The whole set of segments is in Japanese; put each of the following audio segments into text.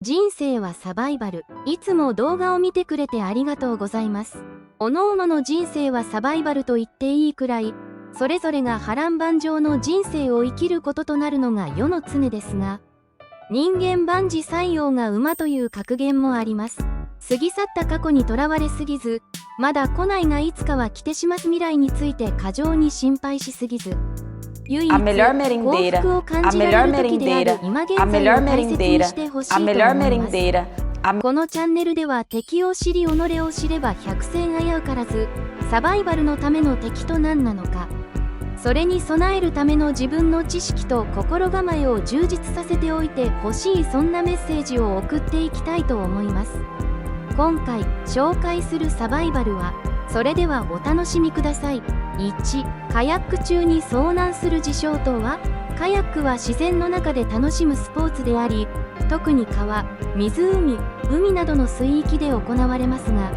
人生はサバイバル。いつも動画を見てくれてありがとうございます。おのおのの人生はサバイバルと言っていいくらい、それぞれが波乱万丈の人生を生きることとなるのが世の常ですが、人間万事塞翁が馬という格言もあります。過ぎ去った過去にとらわれすぎず、まだ来ないがいつかは来てしまう未来について過剰に心配しすぎず、唯一幸福を感じられる時である今現在を大切にしてほしいと思います。このチャンネルでは敵を知り己を知れば百戦危うからず、サバイバルのための敵と何なのか、それに備えるための自分の知識と心構えを充実させておいてほしい、そんなメッセージを送っていきたいと思います。今回紹介するサバイバルは、それではお楽しみください。1、カヤック中に遭難する事象とは。カヤックは自然の中で楽しむスポーツであり、特に川、湖、海などの水域で行われますが、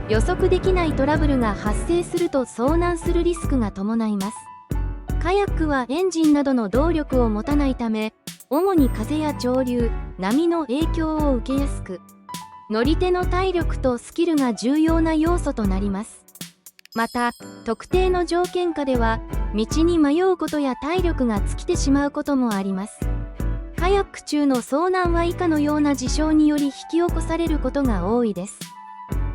予測できないトラブルが発生すると遭難するリスクが伴います。カヤックはエンジンなどの動力を持たないため、主に風や潮流、波の影響を受けやすく、乗り手の体力とスキルが重要な要素となります。また、特定の条件下では、道に迷うことや体力が尽きてしまうこともあります。カヤック中の遭難は以下のような事象により引き起こされることが多いです。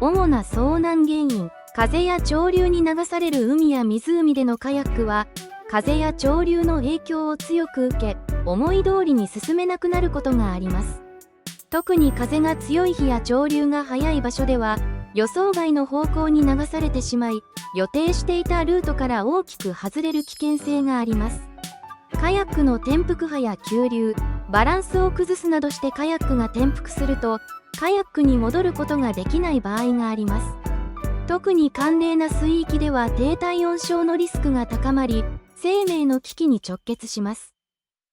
主な遭難原因、風や潮流に流される海や湖でのカヤックは、風や潮流の影響を強く受け、思い通りに進めなくなることがあります。特に風が強い日や潮流が速い場所では、予想外の方向に流されてしまい、予定していたルートから大きく外れる危険性があります。カヤックの転覆波や急流、バランスを崩すなどしてカヤックが転覆すると、カヤックに戻ることができない場合があります。特に寒冷な水域では低体温症のリスクが高まり、生命の危機に直結します。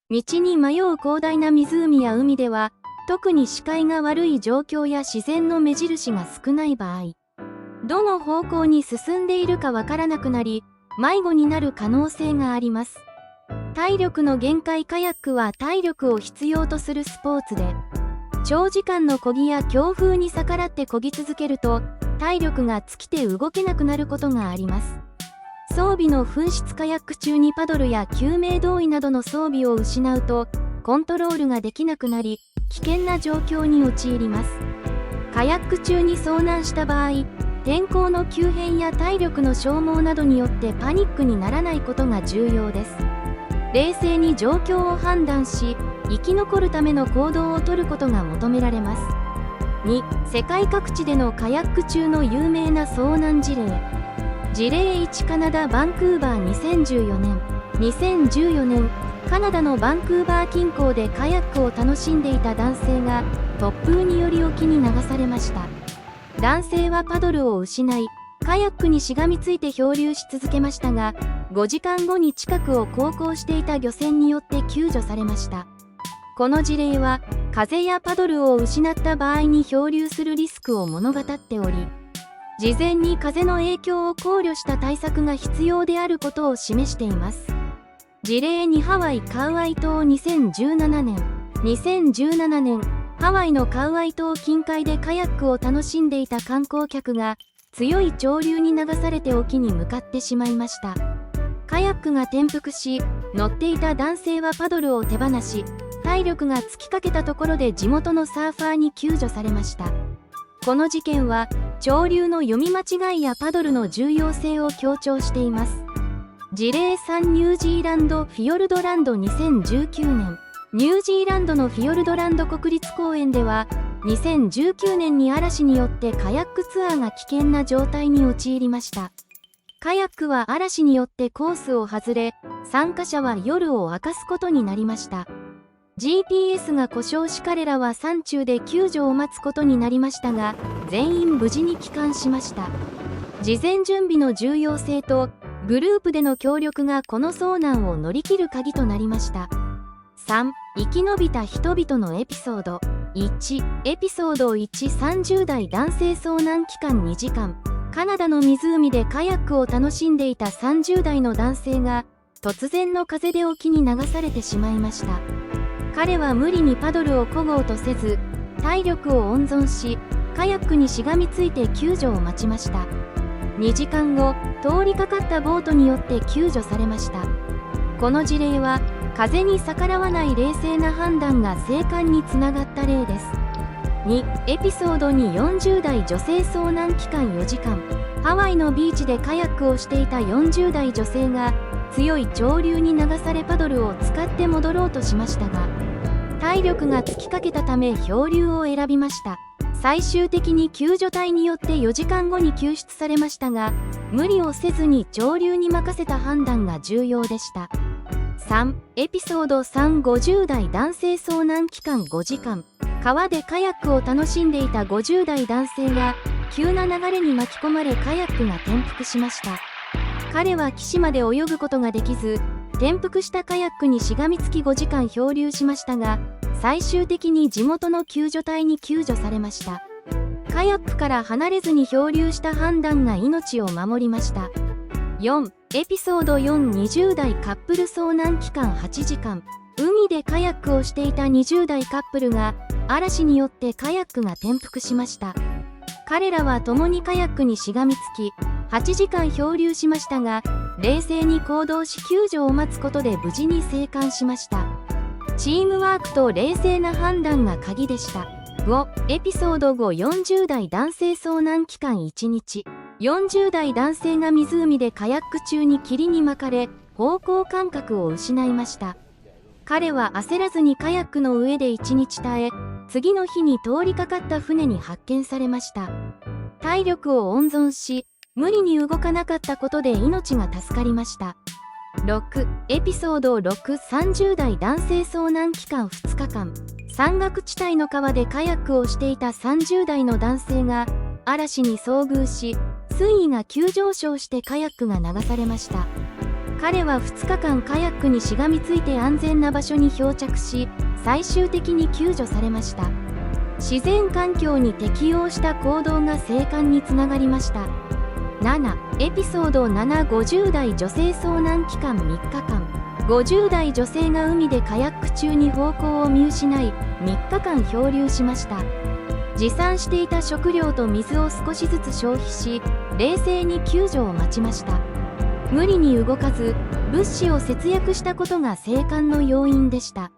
道に迷う広大な湖や海では、特に視界が悪い状況や自然の目印が少ない場合、どの方向に進んでいるかわからなくなり、迷子になる可能性があります。体力の限界。カヤックは体力を必要とするスポーツで、長時間の漕ぎや強風に逆らって漕ぎ続けると、体力が尽きて動けなくなることがあります。装備の紛失。カヤック中にパドルや救命胴衣などの装備を失うと、コントロールができなくなり、危険な状況に陥ります。カヤック中に遭難した場合、天候の急変や体力の消耗などによってパニックにならないことが重要です。冷静に状況を判断し、生き残るための行動をとることが求められます。2、世界各地でのカヤック中の有名な遭難事例。事例1、カナダ・バンクーバー。2014年、カナダのバンクーバー近郊でカヤックを楽しんでいた男性が突風により沖に流されました。男性はパドルを失い、カヤックにしがみついて漂流し続けましたが、5時間後に近くを航行していた漁船によって救助されました。この事例は、風やパドルを失った場合に漂流するリスクを物語っており、事前に風の影響を考慮した対策が必要であることを示しています。事例2、ハワイ・カウアイ島。2017年、ハワイのカウアイ島近海でカヤックを楽しんでいた観光客が強い潮流に流されて沖に向かってしまいました。カヤックが転覆し、乗っていた男性はパドルを手放し、体力が尽きかけたところで地元のサーファーに救助されました。この事件は潮流の読み間違いやパドルの重要性を強調しています。事例3、ニュージーランド・フィヨルドランド。2019年、ニュージーランドのフィヨルドランド国立公園では、2019年に嵐によってカヤックツアーが危険な状態に陥りました。カヤックは嵐によってコースを外れ、参加者は夜を明かすことになりました。GPS が故障し、彼らは山中で救助を待つことになりましたが、全員無事に帰還しました。事前準備の重要性と、グループでの協力がこの遭難を乗り切る鍵となりました。3、生き延びた人々のエピソード。1、エピソード1、30代男性。遭難期間2時間。カナダの湖でカヤックを楽しんでいた30代の男性が突然の風で沖に流されてしまいました。彼は無理にパドルを漕ごうとせず、体力を温存し、カヤックにしがみついて救助を待ちました。2時間後、通りかかったボートによって救助されました。この事例は、風に逆らわない冷静な判断が生還につながった例です。2、エピソード2、40代女性遭難期間4時間。ハワイのビーチでカヤックをしていた40代女性が、強い潮流に流されパドルを使って戻ろうとしましたが、体力が尽きかけたため漂流を選びました。最終的に救助隊によって4時間後に救出されましたが、無理をせずに潮流に任せた判断が重要でした。3、エピソード3、50代男性遭難期間5時間。川でカヤックを楽しんでいた50代男性が、急な流れに巻き込まれカヤックが転覆しました。彼は岸まで泳ぐことができず、転覆したカヤックにしがみつき5時間漂流しましたが、最終的に地元の救助隊に救助されました。カヤックから離れずに漂流した判断が命を守りました。4、エピソード4、20代カップル遭難期間8時間。海でカヤックをしていた20代カップルが、嵐によってカヤックが転覆しました。彼らは共にカヤックにしがみつき、8時間漂流しましたが、冷静に行動し救助を待つことで無事に生還しました。チームワークと冷静な判断が鍵でした。5、エピソード5、40代男性遭難期間1日。40代男性が湖でカヤック中に霧に巻かれ、方向感覚を失いました。彼は焦らずにカヤックの上で1日耐え、次の日に通りかかった船に発見されました。体力を温存し、無理に動かなかったことで命が助かりました。6、エピソード6、30代男性遭難期間2日間。山岳地帯の川でカヤックをしていた30代の男性が、嵐に遭遇し、水位が急上昇してカヤックが流されました。彼は2日間カヤックにしがみついて安全な場所に漂着し、最終的に救助されました。自然環境に適応した行動が生還につながりました。7、エピソード7、50代女性遭難期間3日間。50代女性が海でカヤック中に方向を見失い、3日間漂流しました。持参していた食料と水を少しずつ消費し、冷静に救助を待ちました。無理に動かず、物資を節約したことが生還の要因でした。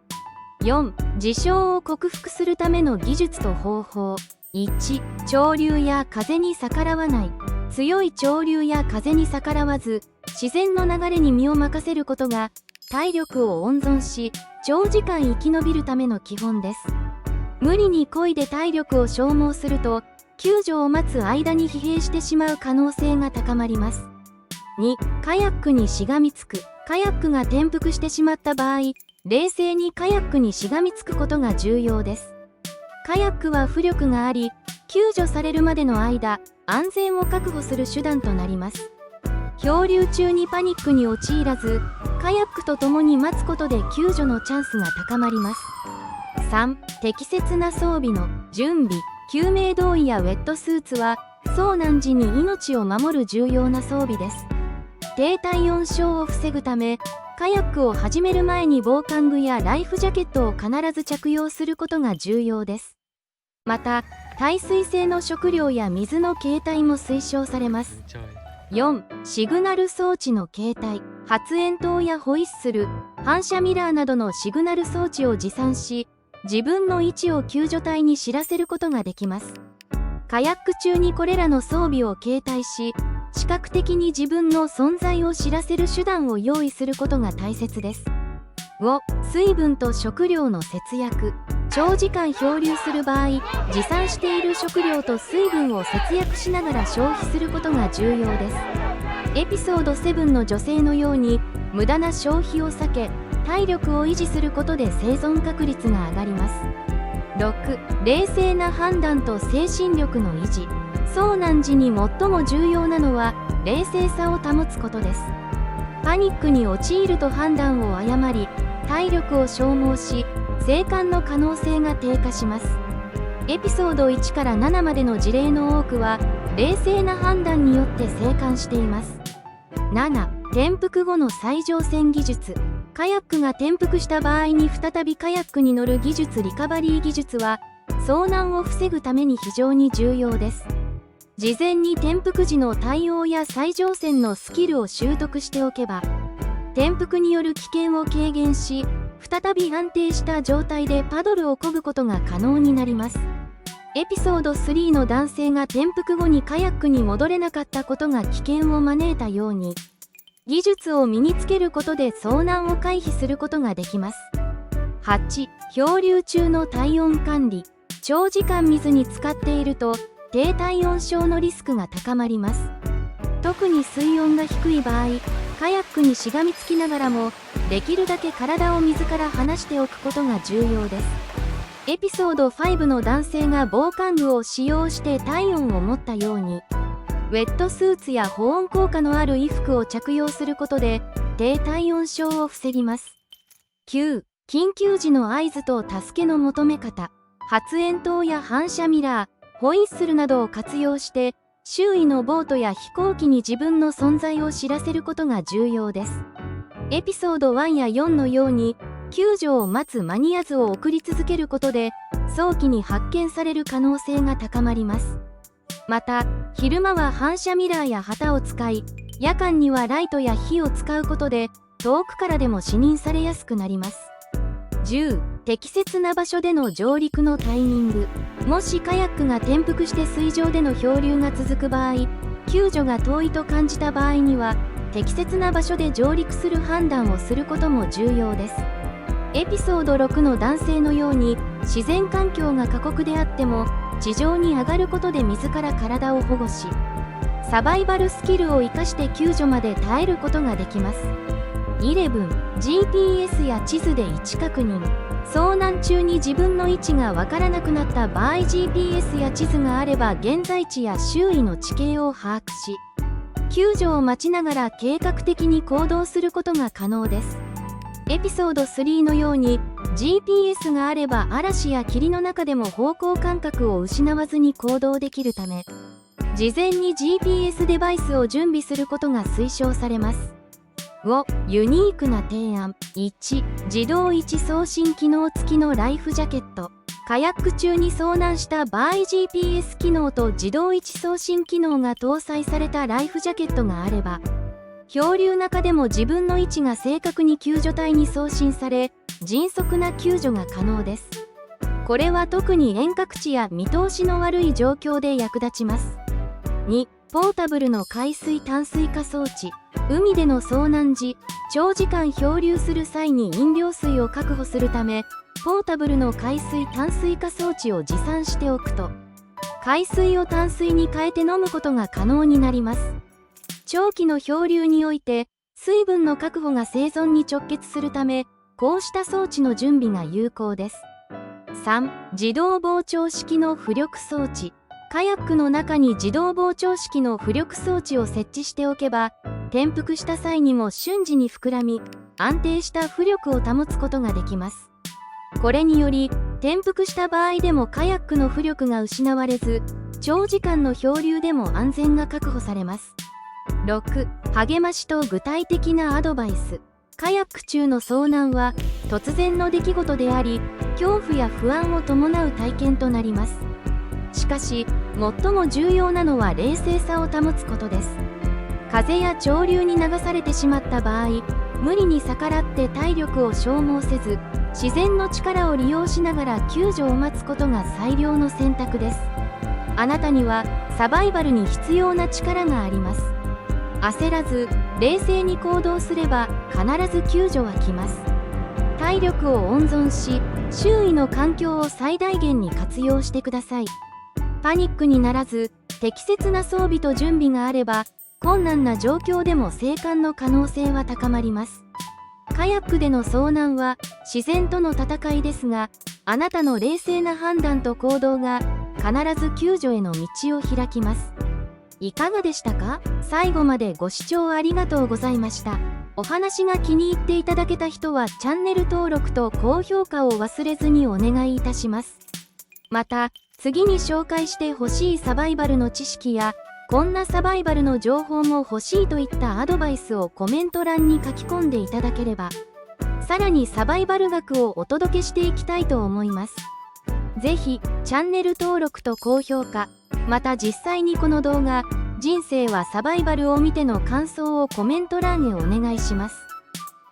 4、事象を克服するための技術と方法。1、潮流や風に逆らわない。強い潮流や風に逆らわず、自然の流れに身を任せることが、体力を温存し、長時間生き延びるための基本です。無理に漕いで体力を消耗すると、救助を待つ間に疲弊してしまう可能性が高まります。2、カヤックにしがみつく。カヤックが転覆してしまった場合、冷静にカヤックにしがみつくことが重要です。カヤックは浮力があり、救助されるまでの間、安全を確保する手段となります。漂流中にパニックに陥らず、カヤックと共に待つことで救助のチャンスが高まります。3、適切な装備の準備。救命胴衣やウェットスーツは、遭難時に命を守る重要な装備です。低体温症を防ぐため、カヤックを始める前に防寒具やライフジャケットを必ず着用することが重要です。また、耐水性の食料や水の携帯も推奨されます。4、シグナル装置の携帯。発煙筒やホイッスル、反射ミラーなどのシグナル装置を持参し、自分の位置を救助隊に知らせることができます。カヤック中にこれらの装備を携帯し、視覚的に自分の存在を知らせる手段を用意することが大切です。5、水分と食料の節約。長時間漂流する場合、持参している食料と水分を節約しながら消費することが重要です。エピソード7の女性のように、無駄な消費を避け、体力を維持することで生存確率が上がります。6、冷静な判断と精神力の維持。遭難時に最も重要なのは、冷静さを保つことです。パニックに陥ると判断を誤り、体力を消耗し、生還の可能性が低下します。エピソード1から7までの事例の多くは、冷静な判断によって生還しています。7、転覆後の再乗船技術。カヤックが転覆した場合に再びカヤックに乗る技術リカバリー技術は、遭難を防ぐために非常に重要です。事前に転覆時の対応や最上線のスキルを習得しておけば、転覆による危険を軽減し、再び安定した状態でパドルを漕ぐことが可能になります。エピソード3の男性が転覆後にカヤックに戻れなかったことが危険を招いたように、技術を身につけることで遭難を回避することができます。8、漂流中の体温管理。長時間水に浸かっていると、低体温症のリスクが高まります。特に水温が低い場合、カヤックにしがみつきながらも、できるだけ体を水から離しておくことが重要です。エピソード5の男性が防寒具を使用して体温を持ったように、ウェットスーツや保温効果のある衣服を着用することで、低体温症を防ぎます。9、緊急時の合図と助けの求め方。発煙筒や反射ミラー、ホイッスルなどを活用して、周囲のボートや飛行機に自分の存在を知らせることが重要です。エピソード1や4のように、救助を待つ間に合図を送り続けることで、早期に発見される可能性が高まります。また、昼間は反射ミラーや旗を使い、夜間にはライトや火を使うことで、遠くからでも視認されやすくなります。10、適切な場所での上陸のタイミング。もしカヤックが転覆して水上での漂流が続く場合、救助が遠いと感じた場合には、適切な場所で上陸する判断をすることも重要です。エピソード6の男性のように、自然環境が過酷であっても、地上に上がることで自ら体を保護し、サバイバルスキルを生かして救助まで耐えることができます。11、GPS や地図で位置確認。遭難中に自分の位置がわからなくなった場合、 GPS や地図があれば現在地や周囲の地形を把握し、救助を待ちながら計画的に行動することが可能です。エピソード3のように GPS があれば嵐や霧の中でも方向感覚を失わずに行動できるため、事前に GPS デバイスを準備することが推奨されます。5、ユニークな提案。1、自動位置送信機能付きのライフジャケット。カヤック中に遭難した場合、 GPS 機能と自動位置送信機能が搭載されたライフジャケットがあれば、漂流中でも自分の位置が正確に救助隊に送信され、迅速な救助が可能です。これは特に遠隔地や見通しの悪い状況で役立ちます。2、ポータブルの海水淡水化装置。海での遭難時、長時間漂流する際に飲料水を確保するため、ポータブルの海水淡水化装置を持参しておくと、海水を淡水に変えて飲むことが可能になります。長期の漂流において、水分の確保が生存に直結するため、こうした装置の準備が有効です。3、自動膨張式の浮力装置。カヤックの中に自動膨張式の浮力装置を設置しておけば、転覆した際にも瞬時に膨らみ、安定した浮力を保つことができます。これにより、転覆した場合でもカヤックの浮力が失われず、長時間の漂流でも安全が確保されます。6、励ましと具体的なアドバイス。カヤック中の遭難は突然の出来事であり、恐怖や不安を伴う体験となります。しかし、最も重要なのは冷静さを保つことです。風や潮流に流されてしまった場合、無理に逆らって体力を消耗せず、自然の力を利用しながら救助を待つことが最良の選択です。あなたにはサバイバルに必要な力があります。焦らず、冷静に行動すれば必ず救助は来ます。体力を温存し、周囲の環境を最大限に活用してください。パニックにならず、適切な装備と準備があれば、困難な状況でも生還の可能性は高まります。カヤックでの遭難は自然との戦いですが、あなたの冷静な判断と行動が必ず救助への道を開きます。いかがでしたか？最後までご視聴ありがとうございました。お話が気に入っていただけた人はチャンネル登録と高評価を忘れずにお願いいたします。また、次に紹介してほしいサバイバルの知識や、こんなサバイバルの情報も欲しいといったアドバイスをコメント欄に書き込んでいただければ、さらにサバイバル学をお届けしていきたいと思います。ぜひ、チャンネル登録と高評価、また実際にこの動画、人生はサバイバルを見ての感想をコメント欄へお願いします。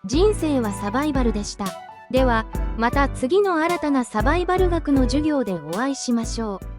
人生はサバイバルでした。では、また次の新たなサバイバル学の授業でお会いしましょう。